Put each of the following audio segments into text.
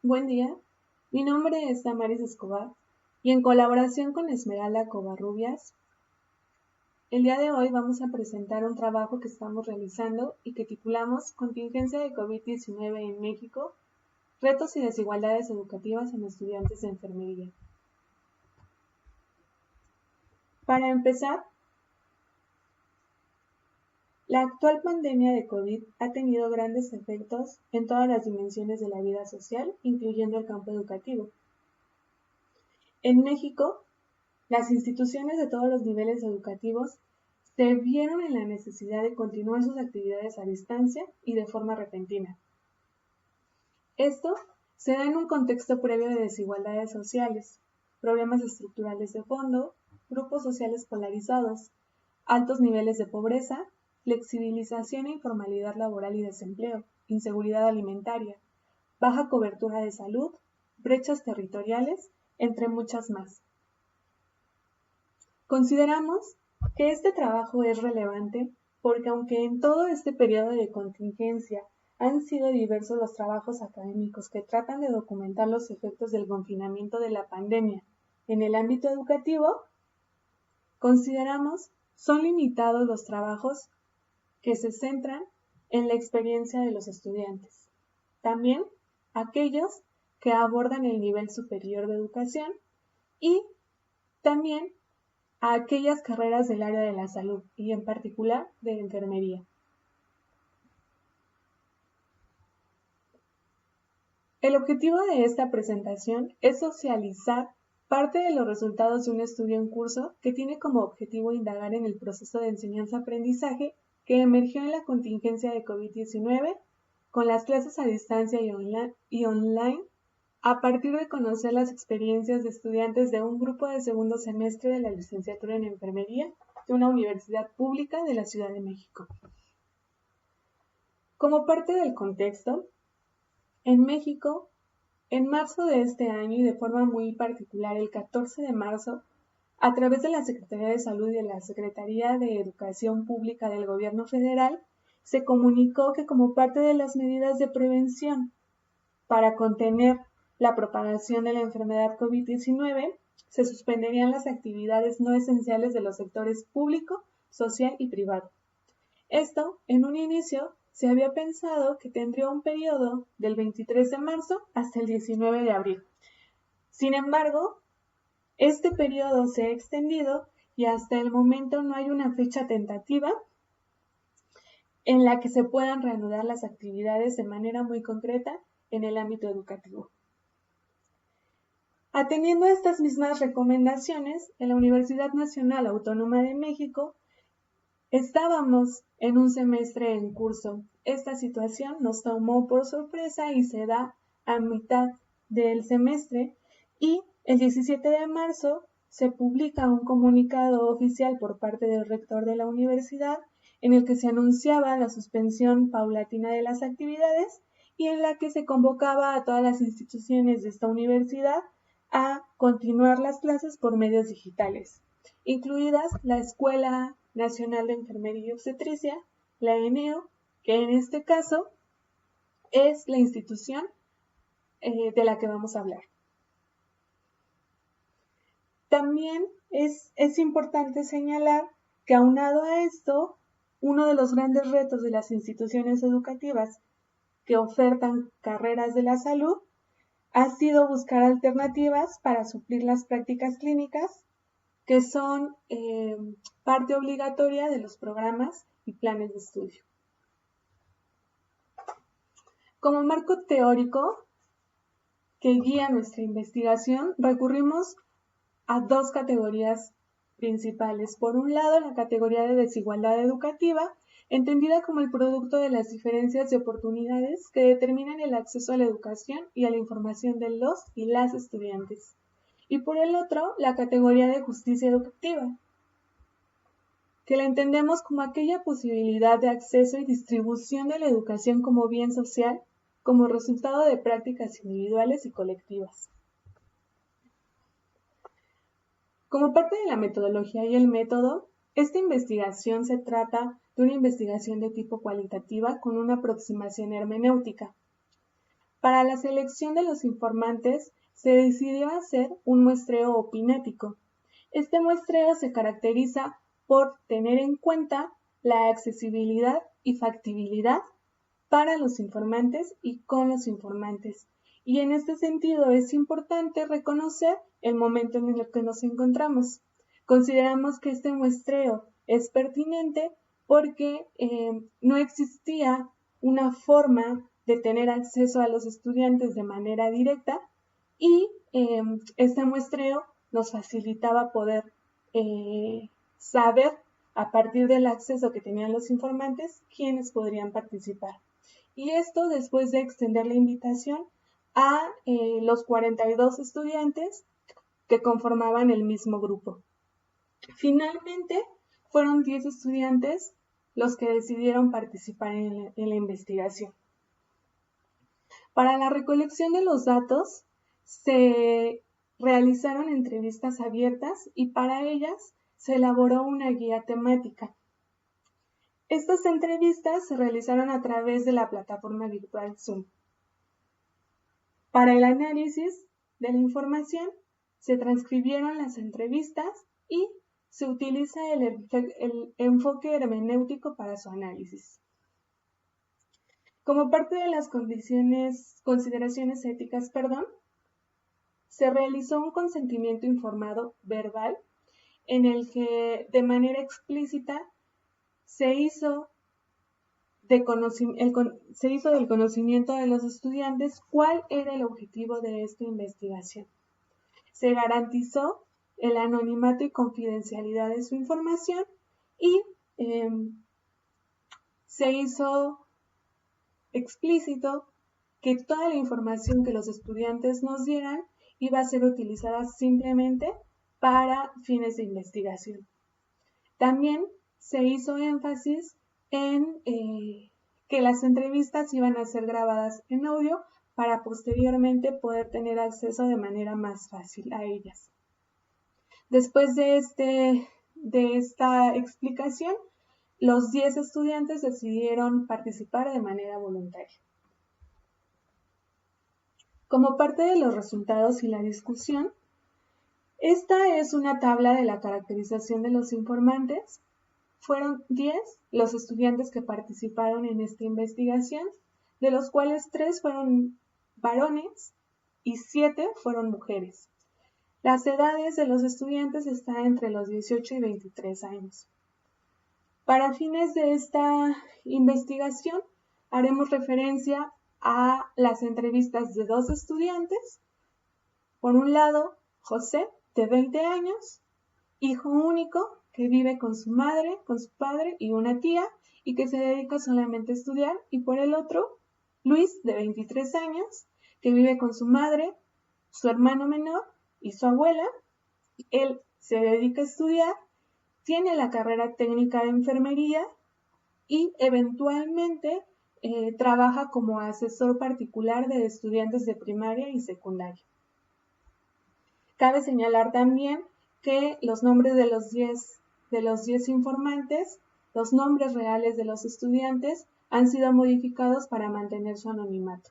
Buen día, mi nombre es Damaris Escobar y en colaboración con Esmeralda Covarrubias, el día de hoy vamos a presentar un trabajo que estamos realizando y que titulamos Contingencia de COVID-19 en México, retos y desigualdades educativas en estudiantes de enfermería. Para empezar, la actual pandemia de COVID ha tenido grandes efectos en todas las dimensiones de la vida social, incluyendo el campo educativo. En México, las instituciones de todos los niveles educativos se vieron en la necesidad de continuar sus actividades a distancia y de forma repentina. Esto se da en un contexto previo de desigualdades sociales, problemas estructurales de fondo, grupos sociales polarizados, altos niveles de pobreza, flexibilización e informalidad laboral y desempleo, inseguridad alimentaria, baja cobertura de salud, brechas territoriales, entre muchas más. Consideramos que este trabajo es relevante porque aunque en todo este periodo de contingencia han sido diversos los trabajos académicos que tratan de documentar los efectos del confinamiento de la pandemia en el ámbito educativo, consideramos son limitados los trabajos que se centran en la experiencia de los estudiantes. También aquellos que abordan el nivel superior de educación y también a aquellas carreras del área de la salud y en particular de enfermería. El objetivo de esta presentación es socializar parte de los resultados de un estudio en curso que tiene como objetivo indagar en el proceso de enseñanza-aprendizaje que emergió en la contingencia de COVID-19 con las clases a distancia y online a partir de conocer las experiencias de estudiantes de un grupo de segundo semestre de la licenciatura en enfermería de una universidad pública de la Ciudad de México. Como parte del contexto, en México, en marzo de este año y de forma muy particular el 14 de marzo, a través de la Secretaría de Salud y de la Secretaría de Educación Pública del Gobierno Federal, se comunicó que como parte de las medidas de prevención para contener la propagación de la enfermedad COVID-19, se suspenderían las actividades no esenciales de los sectores público, social y privado. Esto, en un inicio, se había pensado que tendría un periodo del 23 de marzo hasta el 19 de abril. Sin embargo, este periodo se ha extendido y hasta el momento no hay una fecha tentativa en la que se puedan reanudar las actividades de manera muy concreta en el ámbito educativo. Atendiendo a estas mismas recomendaciones, en la Universidad Nacional Autónoma de México estábamos en un semestre en curso. Esta situación nos tomó por sorpresa y se da a mitad del semestre y el 17 de marzo se publica un comunicado oficial por parte del rector de la universidad en el que se anunciaba la suspensión paulatina de las actividades y en la que se convocaba a todas las instituciones de esta universidad a continuar las clases por medios digitales, incluidas la Escuela Nacional de Enfermería y Obstetricia, la ENEO, que en este caso es la institución de la que vamos a hablar. También es importante señalar que aunado a esto, uno de los grandes retos de las instituciones educativas que ofertan carreras de la salud ha sido buscar alternativas para suplir las prácticas clínicas que son parte obligatoria de los programas y planes de estudio. Como marco teórico que guía nuestra investigación, recurrimos a dos categorías principales. Por un lado, la categoría de desigualdad educativa, entendida como el producto de las diferencias de oportunidades que determinan el acceso a la educación y a la información de los y las estudiantes. Y por el otro, la categoría de justicia educativa, que la entendemos como aquella posibilidad de acceso y distribución de la educación como bien social, como resultado de prácticas individuales y colectivas. Como parte de la metodología y el método, esta investigación se trata de una investigación de tipo cualitativa con una aproximación hermenéutica. Para la selección de los informantes se decidió hacer un muestreo opinético. Este muestreo se caracteriza por tener en cuenta la accesibilidad y factibilidad para los informantes y con los informantes. Y en este sentido es importante reconocer el momento en el que nos encontramos. Consideramos que este muestreo es pertinente porque no existía una forma de tener acceso a los estudiantes de manera directa y este muestreo nos facilitaba poder saber a partir del acceso que tenían los informantes quiénes podrían participar. Y esto después de extender la invitación a los 42 estudiantes que conformaban el mismo grupo. Finalmente, fueron 10 estudiantes los que decidieron participar en la investigación. Para la recolección de los datos, se realizaron entrevistas abiertas y para ellas se elaboró una guía temática. Estas entrevistas se realizaron a través de la plataforma virtual Zoom. Para el análisis de la información, se transcribieron las entrevistas y se utiliza el enfoque hermenéutico para su análisis. Como parte de las consideraciones éticas, se realizó un consentimiento informado verbal en el que de manera explícita se hizo del conocimiento de los estudiantes cuál era el objetivo de esta investigación. Se garantizó el anonimato y confidencialidad de su información y se hizo explícito que toda la información que los estudiantes nos dieran iba a ser utilizada simplemente para fines de investigación. También se hizo énfasis en que las entrevistas iban a ser grabadas en audio para posteriormente poder tener acceso de manera más fácil a ellas. Después de esta explicación, los 10 estudiantes decidieron participar de manera voluntaria. Como parte de los resultados y la discusión, esta es una tabla de la caracterización de los informantes. Fueron 10 los estudiantes que participaron en esta investigación, de los cuales 3 fueron varones y 7 fueron mujeres. Las edades de los estudiantes están entre los 18 y 23 años. Para fines de esta investigación, haremos referencia a las entrevistas de 2 estudiantes. Por un lado, José, de 20 años, hijo único, que vive con su madre, con su padre y una tía, y que se dedica solamente a estudiar. Y por el otro, Luis, de 23 años, que vive con su madre, su hermano menor y su abuela. Él se dedica a estudiar, tiene la carrera técnica de enfermería y eventualmente trabaja como asesor particular de estudiantes de primaria y secundaria. Cabe señalar también que los nombres de los 10 informantes, los nombres reales de los estudiantes, han sido modificados para mantener su anonimato.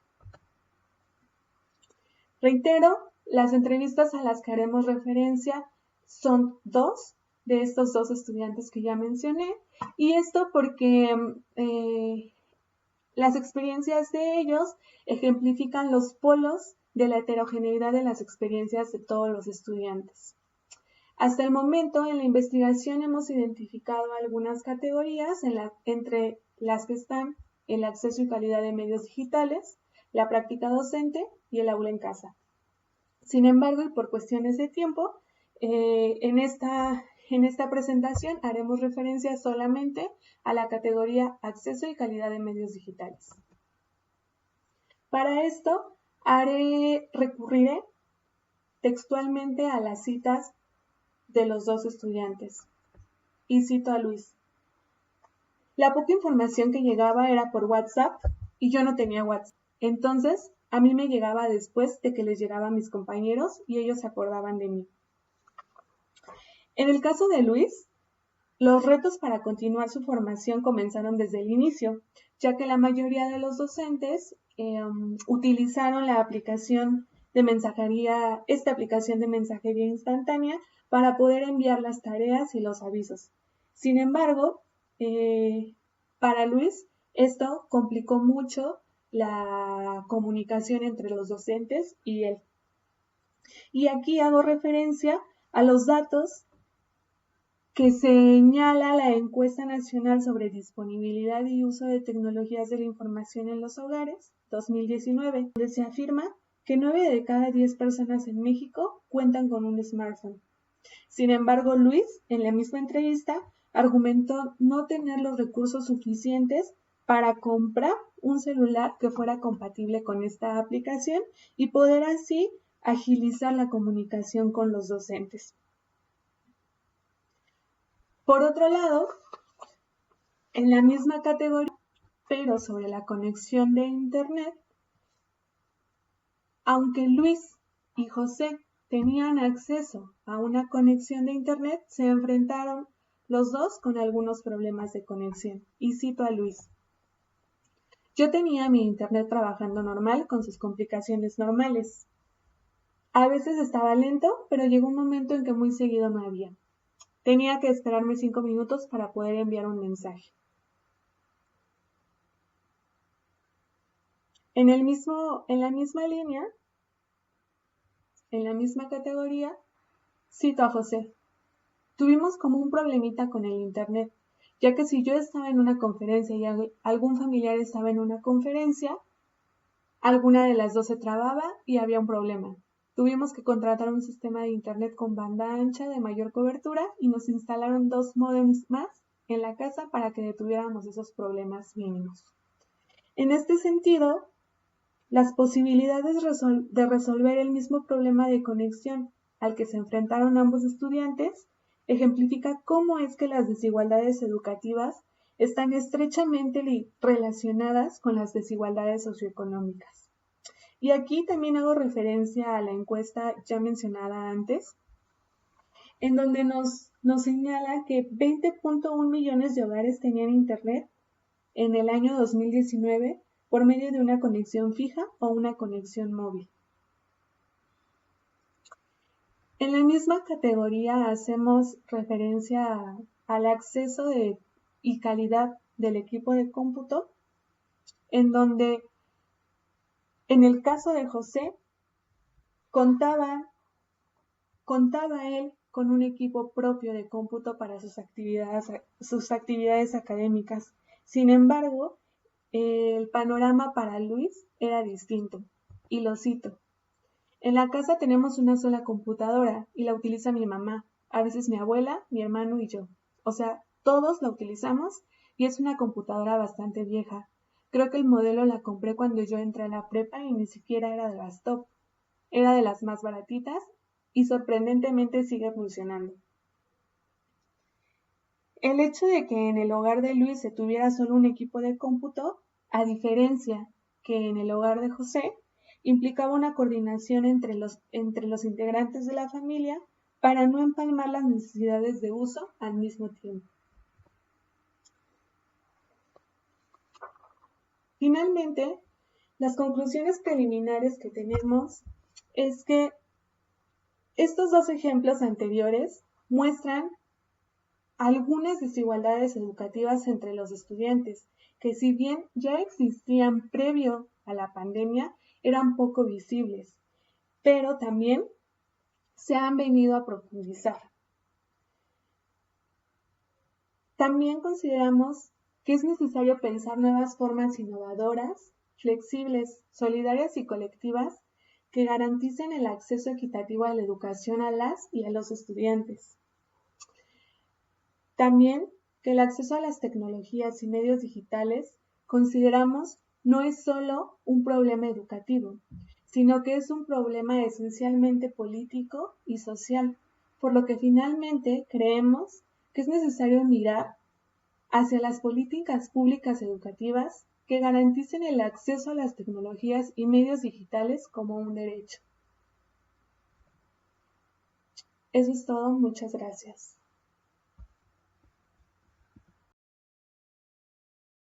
Reitero, las entrevistas a las que haremos referencia son 2 de estos 2 estudiantes que ya mencioné, y esto porque las experiencias de ellos ejemplifican los polos de la heterogeneidad de las experiencias de todos los estudiantes. Hasta el momento, en la investigación hemos identificado algunas categorías entre las que están el acceso y calidad de medios digitales, la práctica docente y el aula en casa. Sin embargo, y por cuestiones de tiempo, en esta presentación haremos referencia solamente a la categoría acceso y calidad de medios digitales. Para esto, recurriré textualmente a las citas de los 2 estudiantes. Y cito a Luis. La poca información que llegaba era por WhatsApp y yo no tenía WhatsApp. Entonces, a mí me llegaba después de que les llegaba a mis compañeros y ellos se acordaban de mí. En el caso de Luis, Los retos para continuar su formación comenzaron desde el inicio, ya que la mayoría de los docentes utilizaron la aplicación de mensajería, esta aplicación de mensajería instantánea para poder enviar las tareas y los avisos. Sin embargo, para Luis, esto complicó mucho la comunicación entre los docentes y él. Y aquí hago referencia a los datos que señala la Encuesta Nacional sobre Disponibilidad y Uso de Tecnologías de la Información en los Hogares, 2019, donde se afirma que 9 de cada 10 personas en México cuentan con un smartphone. Sin embargo, Luis, en la misma entrevista, argumentó no tener los recursos suficientes para comprar un celular que fuera compatible con esta aplicación y poder así agilizar la comunicación con los docentes. Por otro lado, en la misma categoría, pero sobre la conexión de Internet, aunque Luis y José tenían acceso a una conexión de Internet, se enfrentaron los dos con algunos problemas de conexión. Y cito a Luis: yo tenía mi Internet trabajando normal con sus complicaciones normales. A veces estaba lento, pero llegó un momento en que muy seguido no había. Tenía que esperarme 5 minutos para poder enviar un mensaje. En la misma línea, en la misma categoría, cito a José: tuvimos como un problemita con el Internet, ya que si yo estaba en una conferencia y algún familiar estaba en una conferencia, alguna de las dos se trababa y había un problema. Tuvimos que contratar un sistema de Internet con banda ancha de mayor cobertura y nos instalaron 2 módems más en la casa para que detuviéramos esos problemas mínimos. En este sentido, las posibilidades de resolver el mismo problema de conexión al que se enfrentaron ambos estudiantes ejemplifica cómo es que las desigualdades educativas están estrechamente relacionadas con las desigualdades socioeconómicas. Y aquí también hago referencia a la encuesta ya mencionada antes, en donde nos señala que 20.1 millones de hogares tenían Internet en el año 2019 por medio de una conexión fija o una conexión móvil. En la misma categoría hacemos referencia al acceso y calidad del equipo de cómputo, en donde en el caso de José contaba él con un equipo propio de cómputo para sus actividades académicas. Sin embargo, el panorama para Luis era distinto, y lo cito: en la casa tenemos una sola computadora y la utiliza mi mamá, a veces mi abuela, mi hermano y yo. O sea, todos la utilizamos y es una computadora bastante vieja. Creo que el modelo la compré cuando yo entré a la prepa y ni siquiera era de las top. Era de las más baratitas y sorprendentemente sigue funcionando. El hecho de que en el hogar de Luis se tuviera solo un equipo de cómputo, a diferencia que en el hogar de José, implicaba una coordinación entre los integrantes de la familia para no empalmar las necesidades de uso al mismo tiempo. Finalmente, las conclusiones preliminares que tenemos es que estos dos ejemplos anteriores muestran algunas desigualdades educativas entre los estudiantes, que si bien ya existían previo a la pandemia, eran poco visibles, pero también se han venido a profundizar. También consideramos que es necesario pensar nuevas formas innovadoras, flexibles, solidarias y colectivas que garanticen el acceso equitativo a la educación a las y a los estudiantes. También que el acceso a las tecnologías y medios digitales consideramos no es solo un problema educativo, sino que es un problema esencialmente político y social, por lo que finalmente creemos que es necesario mirar hacia las políticas públicas educativas que garanticen el acceso a las tecnologías y medios digitales como un derecho. Eso es todo, muchas gracias.